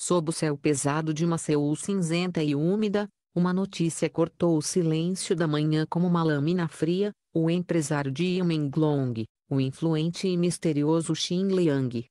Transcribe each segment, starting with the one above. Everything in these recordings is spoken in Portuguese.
Sob o céu pesado de uma Seul cinzenta e úmida, uma notícia cortou o silêncio da manhã como uma lâmina fria: o empresário de Yimenglong, o influente e misterioso Xin Liang,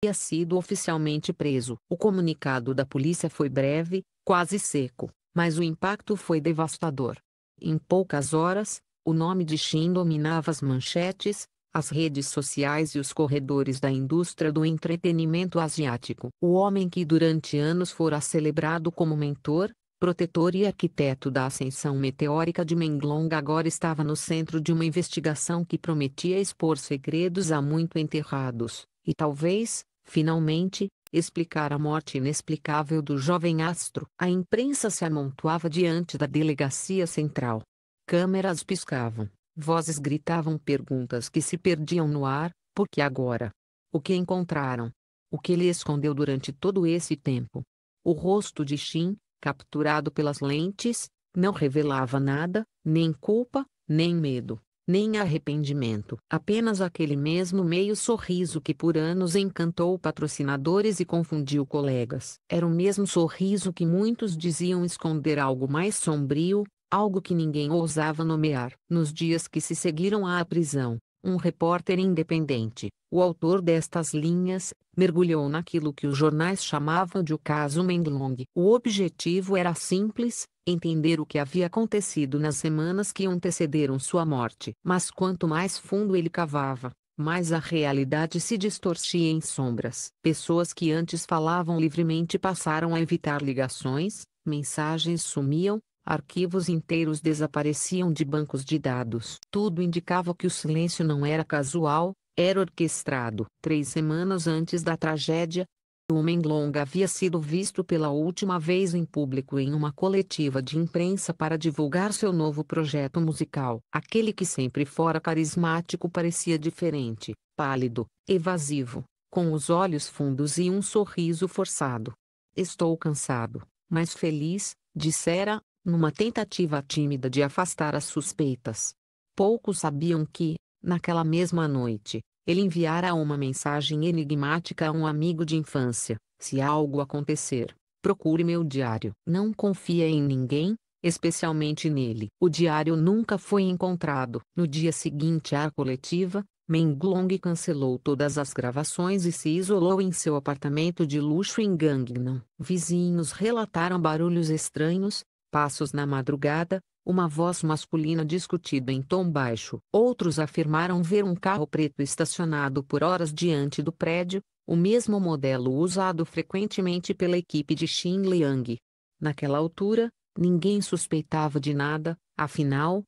havia sido oficialmente preso. O comunicado da polícia foi breve, quase seco, mas o impacto foi devastador. Em poucas horas, o nome de Xin dominava as manchetes, as redes sociais e os corredores da indústria do entretenimento asiático. O homem que durante anos fora celebrado como mentor, protetor e arquiteto da ascensão meteórica de Menglong agora estava no centro de uma investigação que prometia expor segredos há muito enterrados, e talvez, finalmente, explicar a morte inexplicável do jovem astro. A imprensa se amontoava diante da delegacia central. Câmeras piscavam, vozes gritavam perguntas que se perdiam no ar: por que agora? O que encontraram? O que ele escondeu durante todo esse tempo? O rosto de Xin, capturado pelas lentes, não revelava nada, nem culpa, nem medo, nem arrependimento. Apenas aquele mesmo meio sorriso que por anos encantou patrocinadores e confundiu colegas. Era o mesmo sorriso que muitos diziam esconder algo mais sombrio, algo que ninguém ousava nomear. Nos dias que se seguiram à prisão, um repórter independente, o autor destas linhas, mergulhou naquilo que os jornais chamavam de o caso Menglong. O objetivo era simples: entender o que havia acontecido nas semanas que antecederam sua morte. Mas quanto mais fundo ele cavava, mais a realidade se distorcia em sombras. Pessoas que antes falavam livremente passaram a evitar ligações, mensagens sumiam, arquivos inteiros desapareciam de bancos de dados. Tudo indicava que o silêncio não era casual, era orquestrado. 3 semanas antes da tragédia, o Menglong havia sido visto pela última vez em público em uma coletiva de imprensa para divulgar seu novo projeto musical. Aquele que sempre fora carismático parecia diferente, pálido, evasivo, com os olhos fundos e um sorriso forçado. Estou cansado, mas feliz, dissera, numa tentativa tímida de afastar as suspeitas. Poucos sabiam que, naquela mesma noite, ele enviara uma mensagem enigmática a um amigo de infância: se algo acontecer, procure meu diário. Não confia em ninguém, especialmente nele. O diário nunca foi encontrado. No dia seguinte à coletiva, Menglong cancelou todas as gravações e se isolou em seu apartamento de luxo em Gangnam. Vizinhos relataram barulhos estranhos, passos na madrugada, uma voz masculina discutida em tom baixo. Outros afirmaram ver um carro preto estacionado por horas diante do prédio, o mesmo modelo usado frequentemente pela equipe de Xin Liang. Naquela altura, ninguém suspeitava de nada, afinal,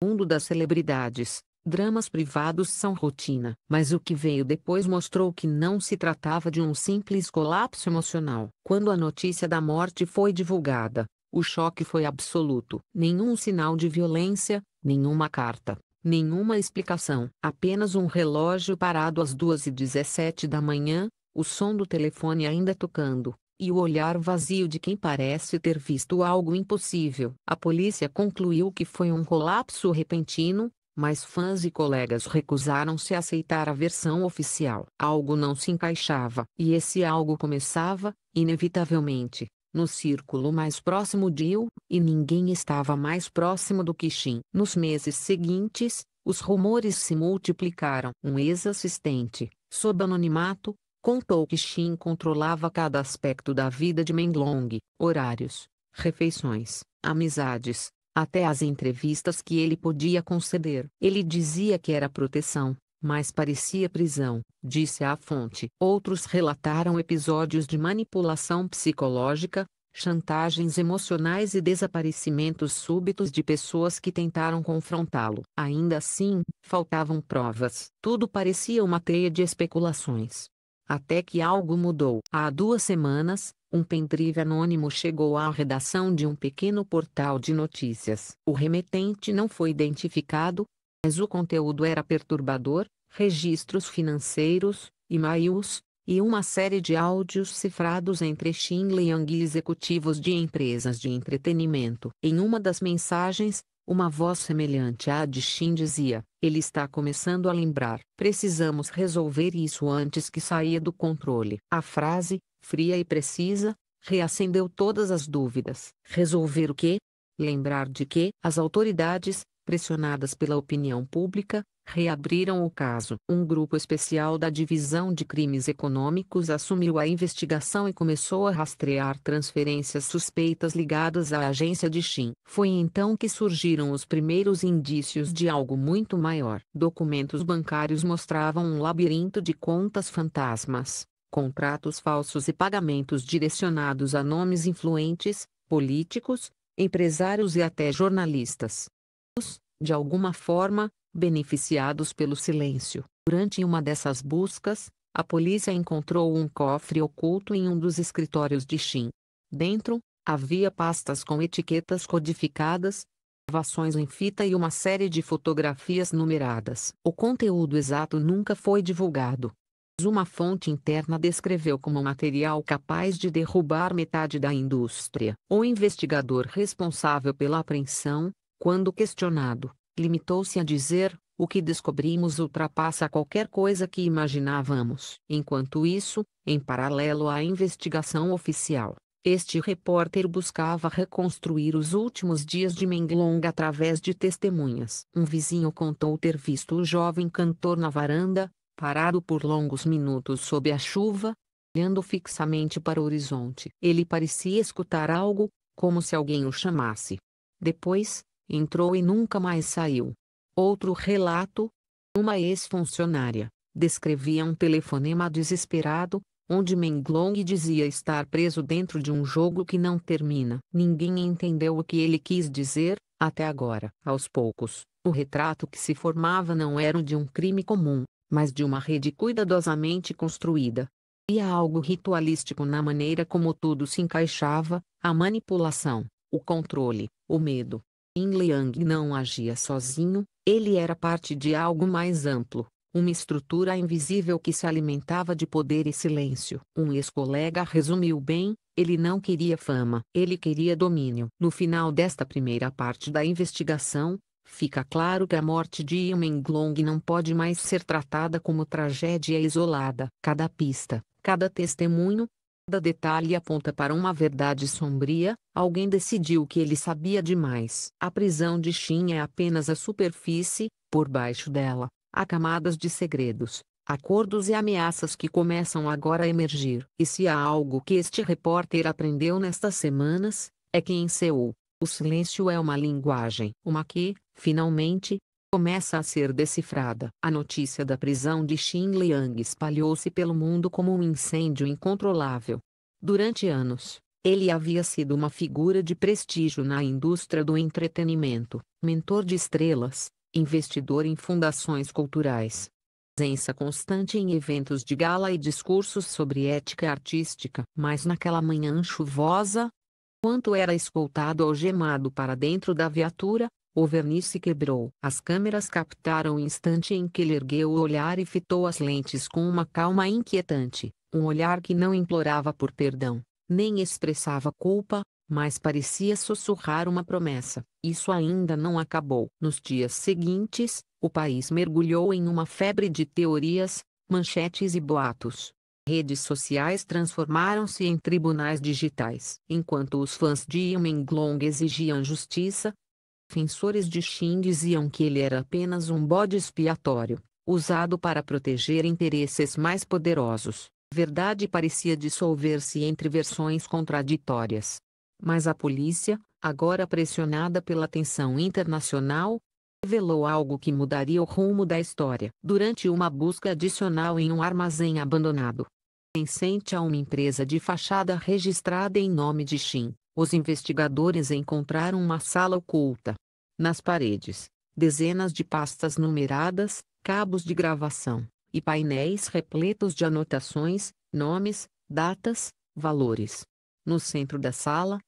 no mundo das celebridades, dramas privados são rotina. Mas o que veio depois mostrou que não se tratava de um simples colapso emocional. Quando a notícia da morte foi divulgada, o choque foi absoluto. Nenhum sinal de violência, nenhuma carta, nenhuma explicação. Apenas um relógio parado às 2h17 da manhã, o som do telefone ainda tocando, e o olhar vazio de quem parece ter visto algo impossível. A polícia concluiu que foi um colapso repentino, mas fãs e colegas recusaram-se a aceitar a versão oficial. Algo não se encaixava. E esse algo começava, inevitavelmente, no círculo mais próximo de Yu, e ninguém estava mais próximo do que Xin. Nos meses seguintes, os rumores se multiplicaram. Um ex-assistente, sob anonimato, contou que Xin controlava cada aspecto da vida de Menglong: horários, refeições, amizades, até as entrevistas que ele podia conceder. Ele dizia que era proteção, mas parecia prisão, disse a fonte. Outros relataram episódios de manipulação psicológica, chantagens emocionais e desaparecimentos súbitos de pessoas que tentaram confrontá-lo. Ainda assim, faltavam provas. Tudo parecia uma teia de especulações. Até que algo mudou. Há 2 semanas, um pendrive anônimo chegou à redação de um pequeno portal de notícias. O remetente não foi identificado, mas o conteúdo era perturbador: registros financeiros, e-mails, e uma série de áudios cifrados entre Xin Liang e executivos de empresas de entretenimento. Em uma das mensagens, uma voz semelhante à de Xin dizia: ele está começando a lembrar. Precisamos resolver isso antes que saia do controle. A frase, fria e precisa, reacendeu todas as dúvidas. Resolver o quê? Lembrar de que as autoridades, pressionadas pela opinião pública, reabriram o caso. Um grupo especial da Divisão de Crimes Econômicos assumiu a investigação e começou a rastrear transferências suspeitas ligadas à agência de Shin. Foi então que surgiram os primeiros indícios de algo muito maior. Documentos bancários mostravam um labirinto de contas fantasmas, contratos falsos e pagamentos direcionados a nomes influentes, políticos, empresários e até jornalistas. De alguma forma, beneficiados pelo silêncio. Durante uma dessas buscas, a polícia encontrou um cofre oculto em um dos escritórios de Shin. Dentro, havia pastas com etiquetas codificadas, gravações em fita e uma série de fotografias numeradas. O conteúdo exato nunca foi divulgado. Uma fonte interna descreveu como material capaz de derrubar metade da indústria. O investigador responsável pela apreensão, quando questionado, limitou-se a dizer: "O que descobrimos ultrapassa qualquer coisa que imaginávamos." Enquanto isso, em paralelo à investigação oficial, este repórter buscava reconstruir os últimos dias de Menglong através de testemunhas. Um vizinho contou ter visto o jovem cantor na varanda, parado por longos minutos sob a chuva, olhando fixamente para o horizonte. Ele parecia escutar algo, como se alguém o chamasse. Depois, entrou e nunca mais saiu. Outro relato, uma ex-funcionária, descrevia um telefonema desesperado, onde Menglong dizia estar preso dentro de um jogo que não termina. Ninguém entendeu o que ele quis dizer, até agora. Aos poucos, o retrato que se formava não era o de um crime comum, mas de uma rede cuidadosamente construída. Havia algo ritualístico na maneira como tudo se encaixava, a manipulação, o controle, o medo. Yin Liang não agia sozinho, ele era parte de algo mais amplo, uma estrutura invisível que se alimentava de poder e silêncio. Um ex-colega resumiu bem: ele não queria fama, ele queria domínio. No final desta primeira parte da investigação, fica claro que a morte de Yin Menglong não pode mais ser tratada como tragédia isolada. Cada pista, cada testemunho, cada detalhe aponta para uma verdade sombria. Alguém decidiu que ele sabia demais. A prisão de Shin é apenas a superfície. Por baixo dela, há camadas de segredos, acordos e ameaças que começam agora a emergir. E se há algo que este repórter aprendeu nestas semanas, é que em Seul, o silêncio é uma linguagem. Uma que, finalmente, começa a ser decifrada. A notícia da prisão de Xin Liang espalhou-se pelo mundo como um incêndio incontrolável. Durante anos, ele havia sido uma figura de prestígio na indústria do entretenimento, mentor de estrelas, investidor em fundações culturais, presença constante em eventos de gala e discursos sobre ética artística. Mas naquela manhã chuvosa, enquanto era escoltado algemado para dentro da viatura, o verniz se quebrou. As câmeras captaram o instante em que ele ergueu o olhar e fitou as lentes com uma calma inquietante, um olhar que não implorava por perdão, nem expressava culpa, mas parecia sussurrar uma promessa: isso ainda não acabou. Nos dias seguintes, o país mergulhou em uma febre de teorias, manchetes e boatos. Redes sociais transformaram-se em tribunais digitais. Enquanto os fãs de Yin Menglong exigiam justiça, defensores de Shin diziam que ele era apenas um bode expiatório, usado para proteger interesses mais poderosos. A verdade parecia dissolver-se entre versões contraditórias. Mas a polícia, agora pressionada pela tensão internacional, revelou algo que mudaria o rumo da história. Durante uma busca adicional em um armazém abandonado, pertencente a uma empresa de fachada registrada em nome de Shin, os investigadores encontraram uma sala oculta. Nas paredes, dezenas de pastas numeradas, cabos de gravação, e painéis repletos de anotações, nomes, datas, valores. No centro da sala,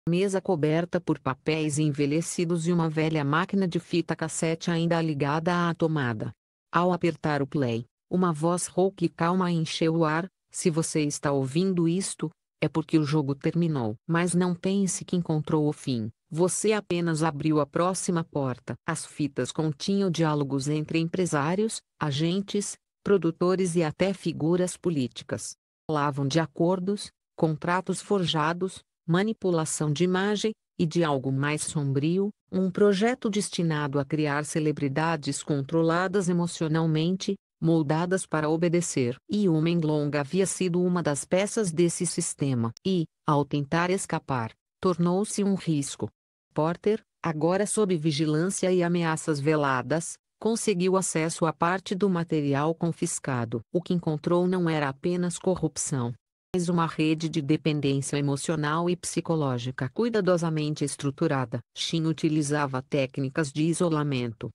mesa coberta por papéis envelhecidos e uma velha máquina de fita cassete ainda ligada à tomada. Ao apertar o play, uma voz rouca e calma encheu o ar: "Se você está ouvindo isto, é porque o jogo terminou. Mas não pense que encontrou o fim. Você apenas abriu a próxima porta." As fitas continham diálogos entre empresários, agentes, produtores e até figuras políticas. Falavam de acordos, contratos forjados, manipulação de imagem, e de algo mais sombrio, um projeto destinado a criar celebridades controladas emocionalmente, moldadas para obedecer. E o Menglong havia sido uma das peças desse sistema e, ao tentar escapar, tornou-se um risco. Porter, agora sob vigilância e ameaças veladas, conseguiu acesso a parte do material confiscado. O que encontrou não era apenas corrupção, mas uma rede de dependência emocional e psicológica cuidadosamente estruturada. Shin utilizava técnicas de isolamento,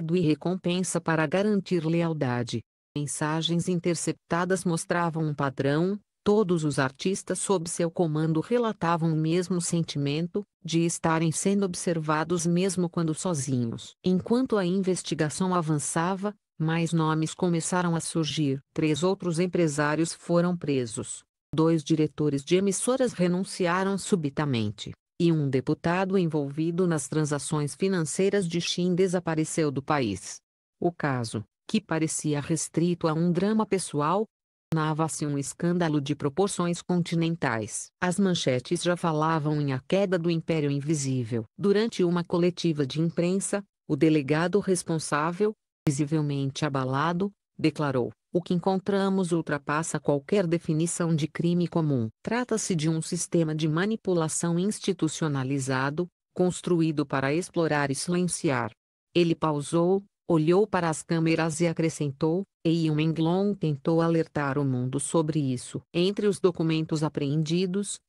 medo e recompensa para garantir lealdade. Mensagens interceptadas mostravam um padrão: todos os artistas sob seu comando relatavam o mesmo sentimento, de estarem sendo observados mesmo quando sozinhos. Enquanto a investigação avançava, mais nomes começaram a surgir. 3 outros empresários foram presos. 2 diretores de emissoras renunciaram subitamente. E um deputado envolvido nas transações financeiras de Shin desapareceu do país. O caso, que parecia restrito a um drama pessoal, tornava-se um escândalo de proporções continentais. As manchetes já falavam em A Queda do Império Invisível. Durante uma coletiva de imprensa, o delegado responsável, visivelmente abalado, declarou: "O que encontramos ultrapassa qualquer definição de crime comum. Trata-se de um sistema de manipulação institucionalizado, construído para explorar e silenciar." Ele pausou, olhou para as câmeras e acrescentou: "E o Menglong tentou alertar o mundo sobre isso." Entre os documentos apreendidos,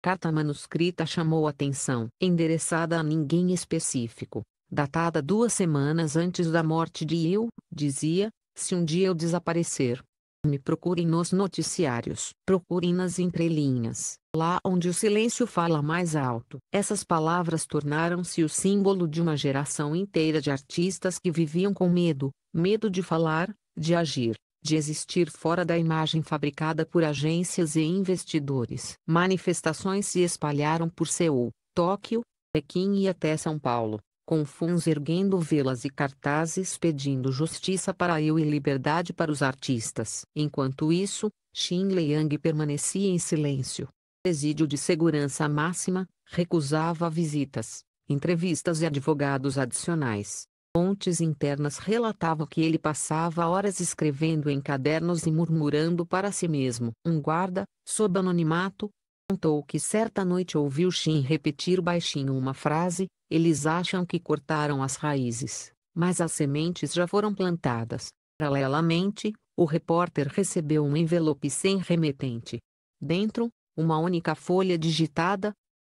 carta manuscrita chamou atenção. Endereçada a ninguém específico, datada 2 semanas antes da morte de Yu, dizia: "Se um dia eu desaparecer, me procurem nos noticiários. Procurem nas entrelinhas, lá onde o silêncio fala mais alto." Essas palavras tornaram-se o símbolo de uma geração inteira de artistas que viviam com medo, medo de falar, de agir, de existir fora da imagem fabricada por agências e investidores. Manifestações se espalharam por Seul, Tóquio, Pequim e até São Paulo, com fãs erguendo velas e cartazes pedindo justiça para Yu e liberdade para os artistas. Enquanto isso, Shin Leang permanecia em silêncio. Presídio de segurança máxima, recusava visitas, entrevistas e advogados adicionais. Fontes internas relatavam que ele passava horas escrevendo em cadernos e murmurando para si mesmo. Um guarda, sob anonimato, contou que certa noite ouviu Shin repetir baixinho uma frase: "Eles acham que cortaram as raízes, mas as sementes já foram plantadas." Paralelamente, o repórter recebeu um envelope sem remetente. Dentro, uma única folha digitada,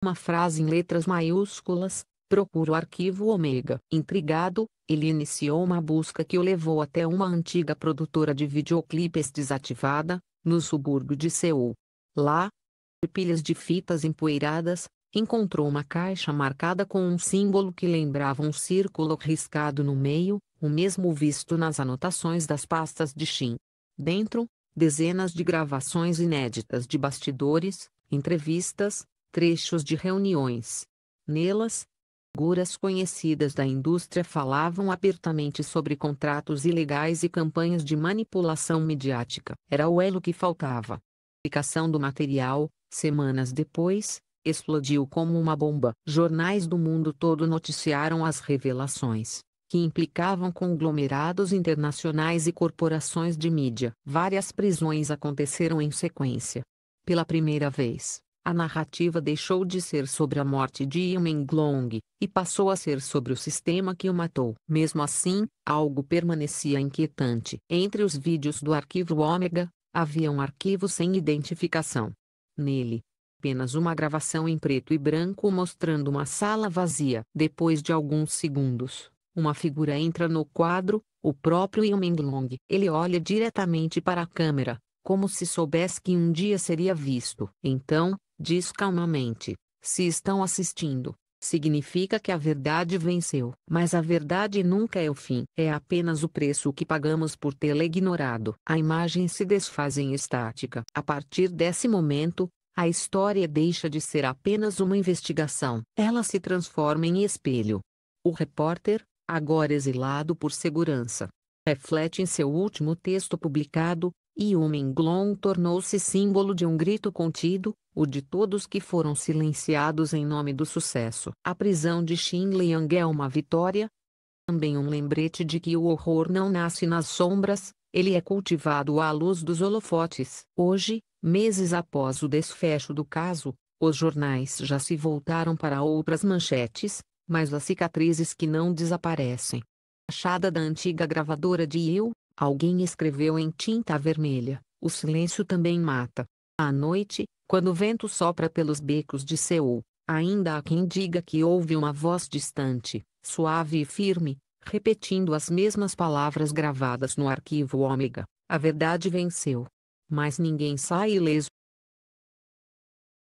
uma frase em letras maiúsculas: "Procura o arquivo Ômega." Intrigado, ele iniciou uma busca que o levou até uma antiga produtora de videoclipes desativada, no subúrbio de Seul. Lá, pilhas de fitas empoeiradas, encontrou uma caixa marcada com um símbolo que lembrava um círculo riscado no meio, o mesmo visto nas anotações das pastas de Shin. Dentro, dezenas de gravações inéditas de bastidores, entrevistas, trechos de reuniões. Nelas, figuras conhecidas da indústria falavam abertamente sobre contratos ilegais e campanhas de manipulação midiática. Era o elo que faltava. A publicação do material, semanas depois, explodiu como uma bomba. Jornais do mundo todo noticiaram as revelações, que implicavam conglomerados internacionais e corporações de mídia. Várias prisões aconteceram em sequência. Pela primeira vez, a narrativa deixou de ser sobre a morte de Yu Menglong, e passou a ser sobre o sistema que o matou. Mesmo assim, algo permanecia inquietante. Entre os vídeos do arquivo Ômega, havia um arquivo sem identificação. Nele, apenas uma gravação em preto e branco mostrando uma sala vazia. Depois de alguns segundos, uma figura entra no quadro, o próprio Yu Menglong. Ele olha diretamente para a câmera, como se soubesse que um dia seria visto. Então, diz calmamente: "Se estão assistindo, significa que a verdade venceu." Mas a verdade nunca é o fim. É apenas o preço que pagamos por tê-la ignorado. A imagem se desfaz em estática. A partir desse momento, a história deixa de ser apenas uma investigação. Ela se transforma em espelho. O repórter, agora exilado por segurança, reflete em seu último texto publicado, Yumenglong tornou-se símbolo de um grito contido, o de todos que foram silenciados em nome do sucesso. A prisão de Xin Liang é uma vitória, também um lembrete de que o horror não nasce nas sombras, ele é cultivado à luz dos holofotes. Hoje, meses após o desfecho do caso, os jornais já se voltaram para outras manchetes, mas as cicatrizes que não desaparecem. Fachada da antiga gravadora de Yu, alguém escreveu em tinta vermelha: o silêncio também mata. À noite, quando o vento sopra pelos becos de Seul, ainda há quem diga que ouve uma voz distante, suave e firme, repetindo as mesmas palavras gravadas no arquivo ômega: a verdade venceu. Mas ninguém sai ileso.